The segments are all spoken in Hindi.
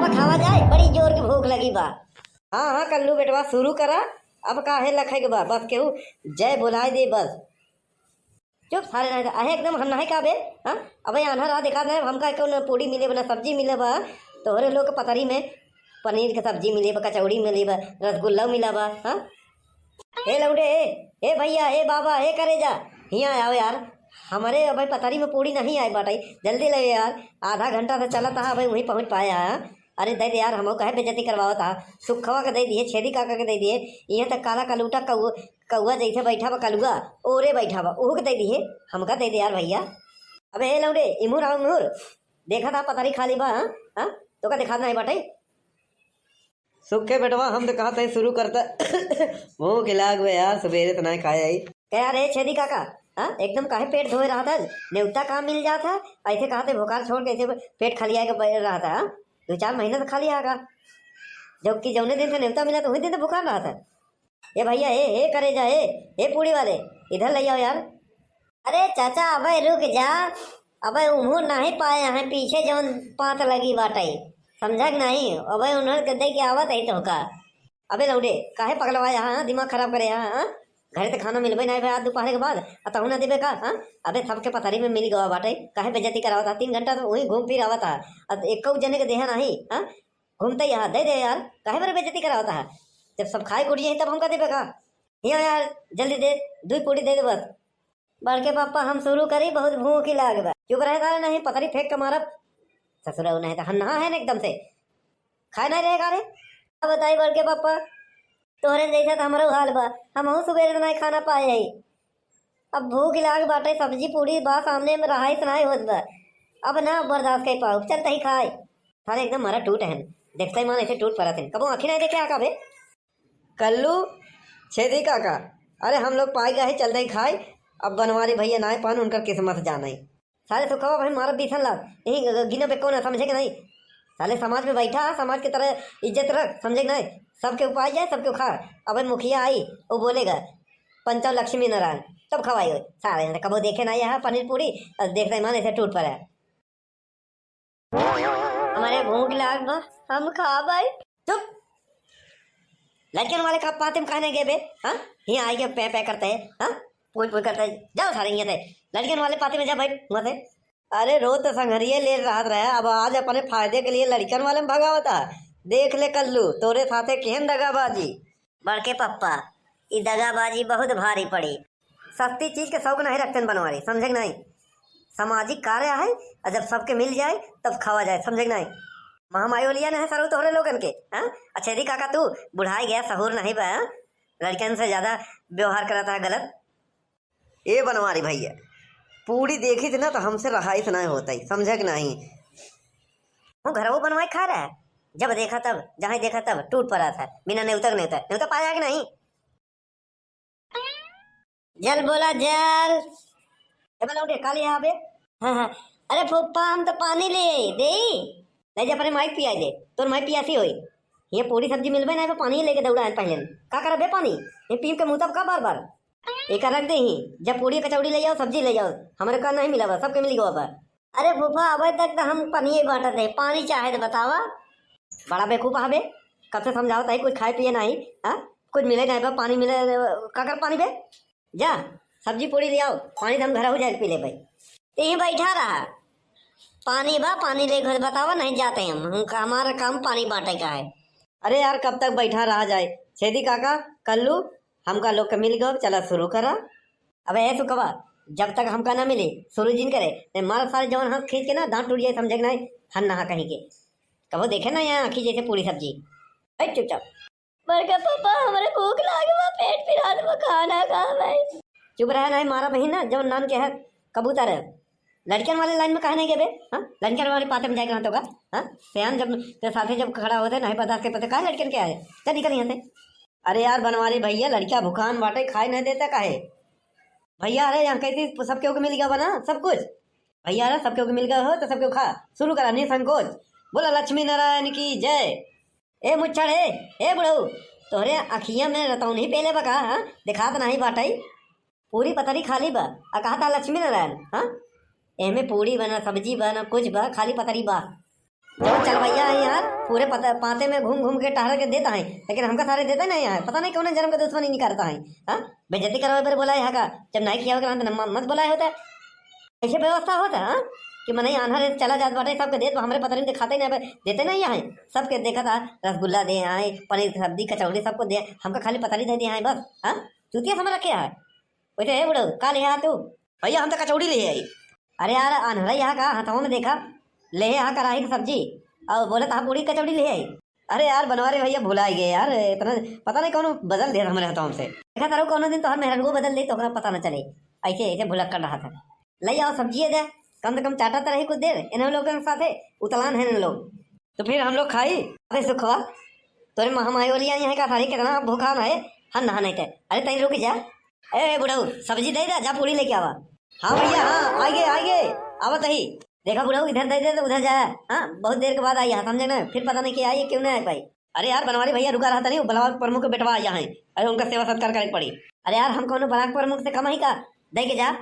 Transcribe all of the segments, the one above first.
अब खावा जाए, बड़ी जोर की भूख लगी बा। हाँ हाँ कल्लू बेटवा शुरू करा। अब काहे लखे के बा, बस केहू जय बुलाए दे बस। चुप सारे नहीं आहे एकदम हम नहीं काबे। हाँ अब आन्हा रहा देखा नहीं हमका क्यों पूड़ी मिले बना सब्जी मिले बा। तोहरे लोग के पतरी में पनीर के सब्जी मिले बा, कचौड़ी मिले बा, रसगुल्ला मिला बा। हाँ हे लौटे हे भैया हे बाबा हे करे जा यहाँ आओ यार। हमारे भाई पतारी में पूड़ी नहीं आई बाटाई, जल्दी ले यार। आधा घंटा से चला था भाई वहीं पहुँच पाया। अरे दे दे यार, हम कहे बेजती करवाओ था। सुखवा के दे दिए, छेदी काका के दे दिए, यहाँ तक काला कलूटा कौआ जैसे बैठा बा कलुआ ओरे बैठा बा ओह के दे दिए। हमका दे दे यार भैया। अबे हे लौटे इमूर आओ इमूर, देखा था पतारी खाली बा। हाँ तो का दिखा नहीं बाटाई। सुखे बेटवा हम तो कहा था शुरू करता मुँह खिलाग में यार, सवेरे तो नहीं खाया ही क्या रे छेदी काका। हाँ एकदम काहे पेट धोए रहा था, न्योता कहाँ मिल जाता। ऐसे कहा थे बुखार छोड़ के ऐसे पेट खाली आएगा बैठ रहा था। 2-4 महीने तो खाली आएगा, जबकि जौने दिन से न्योता मिला तो वही दिन तो बुखार रहा था। ये भैया हे करे जा हे पूड़ी वाले इधर ले आओ यार। अरे चाचा अबे रुक जा, अबे उन्हों नहीं पाए हैं पीछे जौन पात लगी बाटाई, समझा कि नहीं। अबे उन्होंने गद्दे की आवत है तो का। अबे लौडे काहे पगलवा यहाँ दिमाग खराब करे यहाँ। घरे तो खाना मिलबे नहीं भाई आज दोपहर के बाद अतहु ना देबे का। हाँ अबे सबके पथरी में मिल गवा बाटे, काहे बेजती करावा था। 3 घंटा तो वहीं घूम फिर आवा था, अब एक जने के देहा नहीं। हाँ घूमते यहाँ दे दे यार, काहे मेरे बेजती करावा था। जब सब खाए कुट जाए तब हमका देबे का। यहाँ यार जल्दी दे 2 पूड़ी दे दे बस। बड़के पापा हम शुरू करी, बहुत भूख लाग बा। चुप रहेगा नहीं पथरी फेंक के मारब। ससुरा नहीं तो हन्ना है ना एकदम से खाए नहीं रहेगा रे। अब बताई बड़के पापा तोहरे जैसा तो हमारा हाल बा, हम सुबह नहीं खाना पाए है। अब भूख लाग बाटे, सब्जी पूड़ी बा सामने में रहा इतना ही होत बा। अब ना बर्दाश्त कर पाओ, चल तही खाए। थारे एकदम मारा टूट है, देखते ही मान ऐसे टूट पड़ा थे। कबो आँखी नहीं देखे आका बे कल्लू छेदी काका। अरे हम लोग पाई गए चलते ही खाए। अब बनवारी भैया ना पान उनका किस्मत जाना ही। सारे तो कहो भाई मारा 20 लाख यही गिनो पे कौन समझे कि नहीं। साले समाज में बैठा समाज की तरह इज्जत रख, समझे कि नहीं। सबके ऊपर जाए सबके खा। अब मुखिया आई वो बोलेगा पंचव लक्ष्मी नारायण तब खवाई हो। सारे कबो देखे ना यहाँ पनीर पूड़ी और देख रहे मान ऐसे टूट पड़ा। हमारे भूख लाग बा हम खा भाई। चुप लड़कियों वाले खा पाते में कहने गए बे। हाँ यहाँ आई के पे करते है। हाँ पूछ करते है, जाओ सारे यहाँ से लड़कियों वाले पाते में जा बैठ वहाँ से। अरे रोज तो संघरिये ले रात रहे, अब आज अपने फायदे के लिए लड़कियों वाले में भगावता। देख ले कल्लू तोरे साथे केहन दगाबाजी। बड़के पप्पा ये दगाबाजी बहुत भारी पड़ी। सस्ती चीज के शौक नहीं रखते बनवारी, समझे नहीं। सामाजिक कार्य है और जब सबके मिल जाए तब खावा जाए, समझे नहीं। महामारी लिया ना है सर तोहरे लोगन के। हाँ अच्छा दी काका तू बुढ़ाई गया सहूर नहीं बा, लड़कियन से ज्यादा व्यवहार कराता है गलत। ए बनवारी भैया पूरी देखी थी ना तो हमसे रहाई से नहीं होता ही, समझे कि नहीं। वो घर वो बनवाई खा रहा है, जब देखा तब जहाँ देखा तब टूट पड़ा था बिना न्योता न्योता पाया कि नहीं। जल बोला जल उठे काली यहाँ पे। हाँ हाँ अरे फूफा हम तो पानी ले जा अपने माइक पिया दे तो माइक पियासी होई। ये पूरी सब्जी मिलबे ना पानी लेके दौड़ा है पहले का कर बे पानी ये पीप के मुँह तब का बार बार एक रख दे ही। जब पूरी कचौड़ी ले जाओ सब्जी ले जाओ, हमारे का नहीं मिला बा सबके मिल गया बा। अरे फूफा अबे तक तो हम पनीर बांटते है, पानी चाहे तो बतावा। बड़ा बेकूफ हबे, कब से समझाओ ताई कुछ खाए पिए नहीं। हाँ कुछ मिले नहीं बा पानी मिले का कर पानी बे। जा सब्जी पूड़ी ले आओ, पानी दम घर हो जाए पी ले भाई। यहीं बैठा रहा पानी बा पानी ले घर बतावा नहीं जाते हम हमारा काम पानी बांटे का है। अरे यार कब तक बैठा रहा जाए। छेदी काका कल्लू हमका लोग का मिल गया चला शुरू करा। अब ऐसे कबा जब तक हमका ना मिले शुरू जिन करे मारा सारे जवान हाथ खींच के ना दांत टूट जाए, समझे नहीं। हन नहा कहीं के कबो देखे ना यहाँ आखी जैसे पूरी सब्जी चुपचाप। बड़का पापा हमारे भूख लागे पेट फिर खाना खा भाई। चुप रहा नहीं मारा बहन ना जब नान के है कबूतर है। लड़कियों वाले लाइन में कहा नहीं गए बे। हाँ लड़कियों वाले पाते में जाएगा तो का। हाँ सयान जब तेरे साथे जब खड़ा होते नहीं पता के पता कहा लड़कियन क्या है, चल निकल यहाँ से। अरे यार बनवारी भैया लड़कियां भुखान बाटे खाए नहीं देता काहे भैया। अरे यहाँ कैसे सबके को मिल गया बना सब कुछ भैया। अरे सबके को मिल गया हो तो सबके खा शुरू करा नहीं संकोच। बोला लक्ष्मी नारायण की जय। ए मुच्छड़ ए बुढ़ऊ तोहरे अखिया में रतौनी पेले बका। हाँ दिखा तो नहीं बाटाई पूरी पतरी खाली बा आ कहा था लक्ष्मी नारायण। हाँ एमे पूरी बना सब्जी बना कुछ बा खाली पतरी बा। चल भैया यार पूरे पाते में घूम घूम के टहर के देता है, लेकिन हमका सारे देता नहीं है। पता नहीं कौन जन्म का दुश्मनी नहीं करता है। हाँ, बेइज्जती करवा पर बोला है का, जब नहीं किया होगा तो मत बोला होता है। ऐसे व्यवस्था होता है कि मन आन्हर चला जात बाटे, सबके देत हमरे पता नहीं दिखाते नहीं, देते नहीं यहाँ सबके देखा था। रसगुल्ला दे आए, पनीर की सब्जी कचौड़ी सबको दे, हमका खाली पता नहीं दे दिया है बस। हाँ, चूतिया समझ रखे है वैसे है बुढ़ो का ले तू भैया, हम तो कचौड़ी ले आई। अरे यार आन्हरा यहाँ का हाथों में देखा ले यहाँ कराही की सब्जी और बोले तो पूरी कचौड़ी ले आई। अरे यार बनवारे भैया भुला गए यार, इतना पता नहीं कौन बदल दे हमारे हाथों से। देखा तारो कौन दिन तो हर मेहरगो बदल दे तो पता न चले, ऐसे ऐसे भुलक कर रहा था। ले आओ सब्जी दे, कम से कम चाटा तो रही कुछ देर इन लोगों के साथ उतलान है इन लोग। तो फिर हम लोग खाई। अरे सुखवा तोरे महामाई वाली यहाँ का सारी कितना भूखा है, हम नहा नहीं थे। अरे तई रुक जा, ए बुढ़ऊ सब्जी दे दे, जा पूरी लेके आवा। हाँ भैया हाँ आगे आगे आवा तही। देखा बुढ़ऊ इधर दे दे तो उधर जाए। हाँ बहुत देर के बाद आई यहाँ समझे ना, फिर पता नहीं क्या आई क्यों नहीं आई पाई। अरे यार बनवारी भैया रुका रहा था नहीं, बलवान प्रमुख बेटवा यहाँ है। अरे उनका सेवा सत्कार करे पड़ी। अरे यार हम कौन बलाक प्रमुख से कम ही का दे के जा।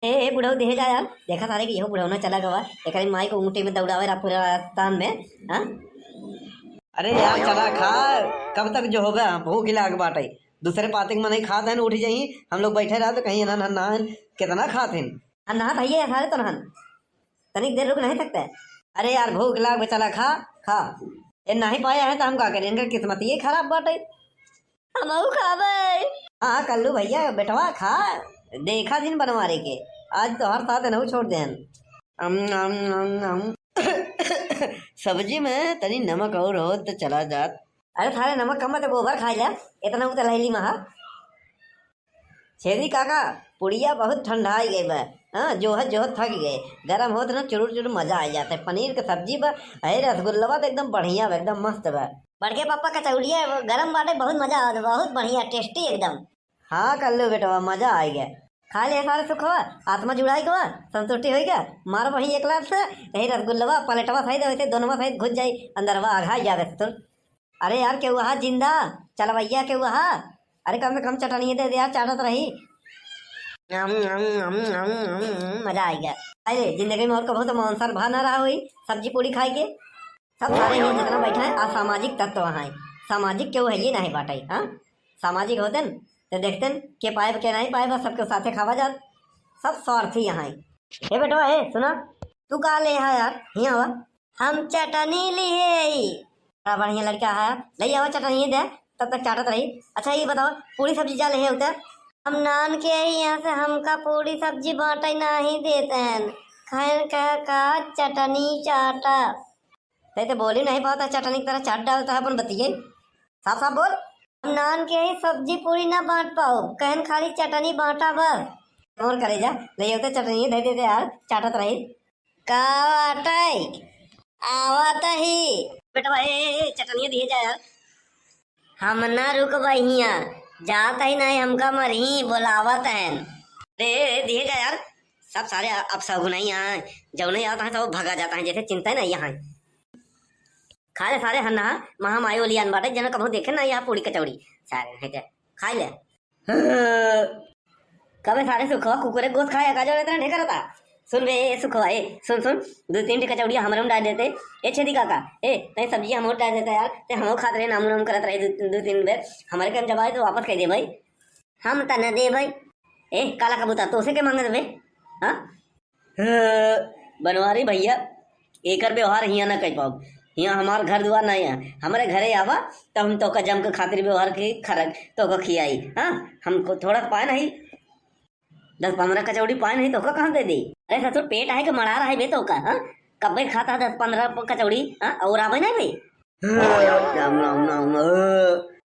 ए बुढ़ऊ दे जा यार, देखा सारे कि यहो बुढ़ऊ चला गवा एक माई को ऊँटी में दौड़ावे पूरे राजस्थान में। हाँ अरे यार चला खा, कब तक जो होगा भूख लाग बाटे। दूसरे पाते में नहीं खाते हैं उठ जाइए, हम लोग बैठे रहे तो कहीं नहान कितना खाते हैं। नहा भैया सारे तो नहान तनिक देर रुक नहीं सकते। अरे यार भूख लाग चला खा खा, ये नहीं पाया है तो हम क्या करें, इनका किस्मत ये खराब बाटे। हम खावे। हाँ कल्लू भैया बेटवा खा, देखा दिन बनवारे के आज तो हर साथ नहीं छोड़ दे। सब्जी में तनी नमक और हो तो चला जात। अरे थारे नमक कम तो गोबर खा जा, इतना उतर लहली महा। छेदी काका पुड़िया बहुत ठंडा ही गई बा। हाँ जो है थक गए, गरम हो तो ना चुरुर चुरुर मजा आ जाता है। पनीर की सब्जी बा, अरे रसगुल्ला तो एकदम बढ़िया बा, एकदम मस्त बा। बड़के पापा कचौड़िया गरम बाटे बहुत मजा आ, बहुत बढ़िया टेस्टी एकदम। हाँ कल्लू बेटवा मजा आ गया, खा ले सारे सुख हुआ, आत्मा जुड़ाई गवा, संतुष्टि हो गया। मारो वही एक लाख से यही रसगुल्ला पलेटवा सहित वैसे दोनों सहित घुस जाई अंदरवा आघा जावे तो। अरे यार के हुआ जिंदा चल भैया के हुआ। अरे कम से कम चटनी दे दे यार, चाटत रही। मजा आ गया। अरे जिंदगी में और कभी तो मांसाहार भा ना रहा हुई, सब्जी पूरी खाई के सब सारे हैं जितना बैठा है। असामाजिक तत्व वहाँ है, सामाजिक क्यों है ये नहीं बाटे। हाँ सामाजिक होते न तो देखते न के पाए के नहीं पाए, बस सबके साथे खावा जा, सब स्वार्थी यहाँ है। हे बेटवा हे सुना, तू कहा ले है यार यहाँ आवा। हम चटनी लिए, बड़ा बढ़िया लड़का है, ले आवा चटनी दे, तब तक चाटत रही। अच्छा ये बताओ पूरी सब्जी जा ले उतर। हम नान के यहाँ से हमका पूरी सब्जी बांटे नहीं देते हैं, खैर का चटनी चाटा। तो बोली नहीं पाता, चटनी की तरह चाट डालता है अपन बतिए, साफ साफ बोल। हम नान के ही सब्जी पूरी ना बांट पाओ, कहन खाली चटनी बांटा बस। और करे जा ले उतर चटनी दे देते यार, चाटत रही। का आवत ही बेटा भाई चटनी दिए जा यार। हम ना रुक बहिया जाता ही नहीं, हमका मरही बोलावत है। दे दिए जा यार, सब सारे अब सगुन ही यहाँ जब नहीं आता है तो भगा जाता है, जैसे चिंता नहीं यहाँ। खा ले सारे हन्ना महामाई वाली अन बाटे, जन कभी देखे ना यहाँ पूरी कचौड़ी सारे है खा ले। कभी सारे सुखवा कुकुरे गोश्त खाया का जो इतना ढेकर रहता। सुन बे सुखवा ए सुन सुन, 2-3 कचौड़ी हमरम डाल देते। ए छेदी काका ए नहीं सब्जी हम डाल देते यार, ते हम खाते रहे नाम नाम करत रहे 2-3 बेर। हमारे कम जब आए तो वापस कह दे भाई, हम त न दे भाई। ए काला कबूतर तो उसे के मांगे दे। हाँ बनवारी भैया एकर व्यवहार हियाँ ना कह पाओ, यहाँ हमार घर दुआर नहीं है। हमारे घरे आवा तो हम तो का जम के खातिर व्यवहार की खरक तो का खियाई। हाँ हमको थोड़ा पाए नहीं, 10-15 कचौड़ी पाए नहीं तो का कहाँ दे दी। अरे ससुर पेट है कि मरा रहा है बे तो का। हाँ कब भाई खाता 10-15 कचौड़ी। हाँ और आवे नहीं भाई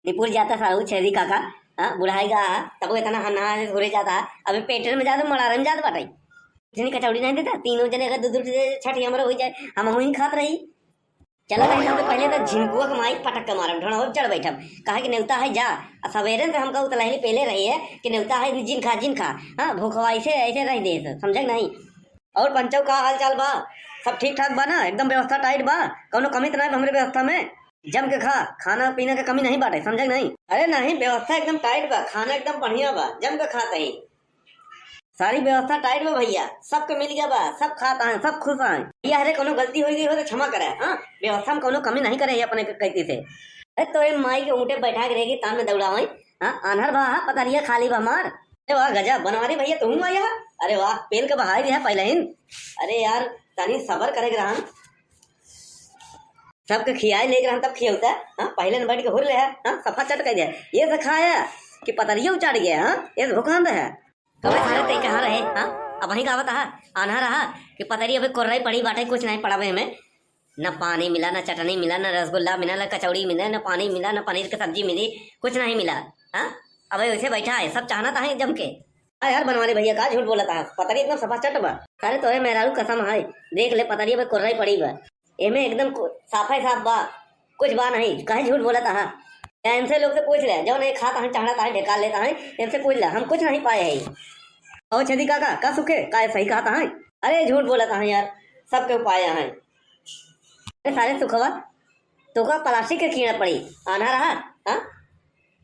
निपुर जाता सारू छेदी काका। हाँ बुढ़ाएगा तब इतना हन्ना घुरे जाता, अभी पेट में जाता मरारे में जाता बाटाई। इतनी कचौड़ी नहीं देता, तीनों जने अगर दूध छठी हमारा हो जाए हम वहीं खात रही। चला गई सबसे पहले तो झिनकुआ के माई पटक के मारम ढोना चढ़ बैठम, कहा कि नेवता है जा। सवेरे से हमका उतलाही पहले रही है कि नेवता है जिन खा। हाँ भूखवा ऐसे ऐसे रह दे समझे नहीं। और पंचव का हाल चाल बा, सब ठीक ठाक बा ना, एकदम व्यवस्था टाइट बा, कौनो कमी तो नहीं हमारे व्यवस्था में। जम के खा, खाना पीना का कमी नहीं बाटे समझे नहीं। अरे नहीं व्यवस्था एकदम टाइट बा, खाना एकदम बढ़िया बा, जम के खाता ही। सारी व्यवस्था टाइट में भैया, सबके मिल गया बा, सब खाता है, सब खुश हैं भैया। अरे कोनो गलती हो गई हो तो क्षमा करे। हाँ, व्यवस्था में कोनो कमी नहीं करे अपने कहती से। अरे तो ये माई के ऊँटे बैठा के रहेगी तान में दौड़ावे। हाँ, आन्हर बा पतरिया खाली बा मार। अरे वाह गजब बनवारी भैया, तुम आया। अरे वाह पेल के बहाई है पहले ही। अरे यार तनी सबर करे रहन, सबके खियाए लेके रहन तब खियौता। हाँ, पहले न बैठ के हुर ले है। हाँ, सफा चट कर दिया ये से खाया कि पतरिया उचाड़ गया। हाँ, ये भूखंड है कभी सारे तई कहाँ रहे। हाँ, अब वहीं का बता आना रहा कि पतरी अभी कोर्राई पड़ी बाटे, कुछ नहीं पड़ा हमें। न पानी मिला, न चटनी मिला, न रसगुल्ला मिला, न कचौड़ी मिला, न पानी मिला, न पनीर की सब्जी मिली, कुछ नहीं मिला। हाँ, अब वैसे बैठा है, सब चाहना था जम के। हाँ यार बनवाले भैया का झूठ बोला था, पतरी एकदम सफा चट बा। अरे तो मेहरारू कसम है, देख ले पतरी अभी कोर्राई पड़ी बा, एमे एकदम साफा साफ बा, कुछ बा नहीं। कहे झूठ बोला था। इनसे लोग से पूछ ले, जो नहीं खाता है चाहता है ढेका लेता है, इनसे पूछ ले, हम कुछ नहीं पाए है। और छदी काका का सुखे का सही कहता है। अरे झूठ बोला था यार, सबके पाया है। अरे सारे सुखवा तो का प्लास्टिक के कीड़ा पड़ी आना रहा। हाँ,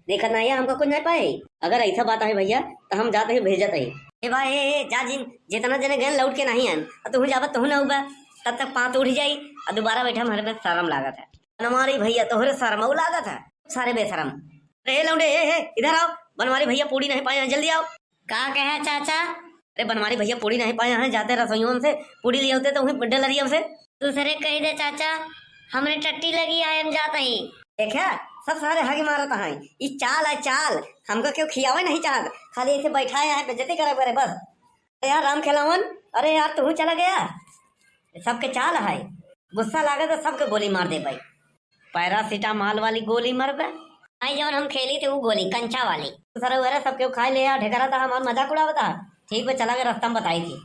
देखा नहीं हमको कुछ नहीं पाए। अगर ऐसा बात है भैया तो हम जाते ही भेजते ही। ए भाई जा जितना जने गए लौट के नहीं आन, तू जाबत तू ना हुआ, तब तक पाँच उठ जाई और दोबारा बैठा हमारे में शर्म लागत है। बनवारी भैया तोहरे शर्म लागत है, सारे बेशरम। अरे लौंडे इधर आओ, बनवारी भैया पूरी नहीं पाए हैं, जल्दी आओ। का कहे चाचा? अरे बनवारी भैया पूरी नहीं पाए हैं, जाते रसोइयों से पूरी लिए होते तो वहीं डलरिया से। दूसरे कही दे चाचा, हमने टट्टी लगी आए हम जाते ही। देखा सब सारे हग मारत हैं, ये चाल है चाल, हमको क्यों खियावे नहीं चाहत, खाली ऐसे बैठाए हैं बेइज्जती करे करे बस। अरे यार राम खिलावन, अरे यार तू चला गया, सबके चाल है, गुस्सा लागे तो सबके गोली मार दे भाई। पैरासीटामॉल वाली गोली मर बे आई, जब हम खेली थे वो गोली कंचा वाली सर वगैरह सबके खाई ले ढेकरा था, हमारा मजाक उड़ावा था। ठीक है चला गया, रास्ता में बताई थी।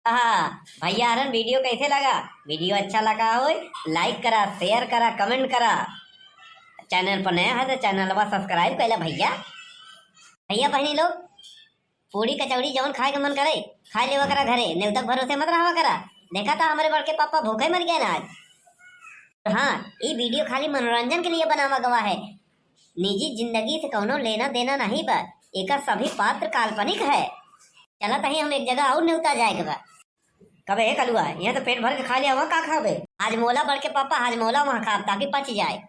हाँ भैया अरन वीडियो कैसे लगा? वीडियो अच्छा लगा हो लाइक करा, शेयर करा, कमेंट करा। चैनल पर नया है तो चैनल पर सब्सक्राइब कैला भैया। भैया बहनी लोग पूरी कचौड़ी जौन खाए के मन करे खाई लेवा करा घरे, नेवतक भरोसे मत रहा करा। देखा था हमारे बड़के पापा भूखे मर गए ना आज। हाँ, ये वीडियो खाली मनोरंजन के लिए बनावा गवा है, निजी जिंदगी से कोनो लेना देना नहीं बा, एक सभी पात्र काल्पनिक है। चला तही हम एक जगह और न्यूता जाएगा बा। कबे कलुआ यहाँ तो पेट भर के खा लिया, वहाँ का खाबे? आज मोला बढ़ के पापा आज मोला वहाँ खा ताकि पच जाए।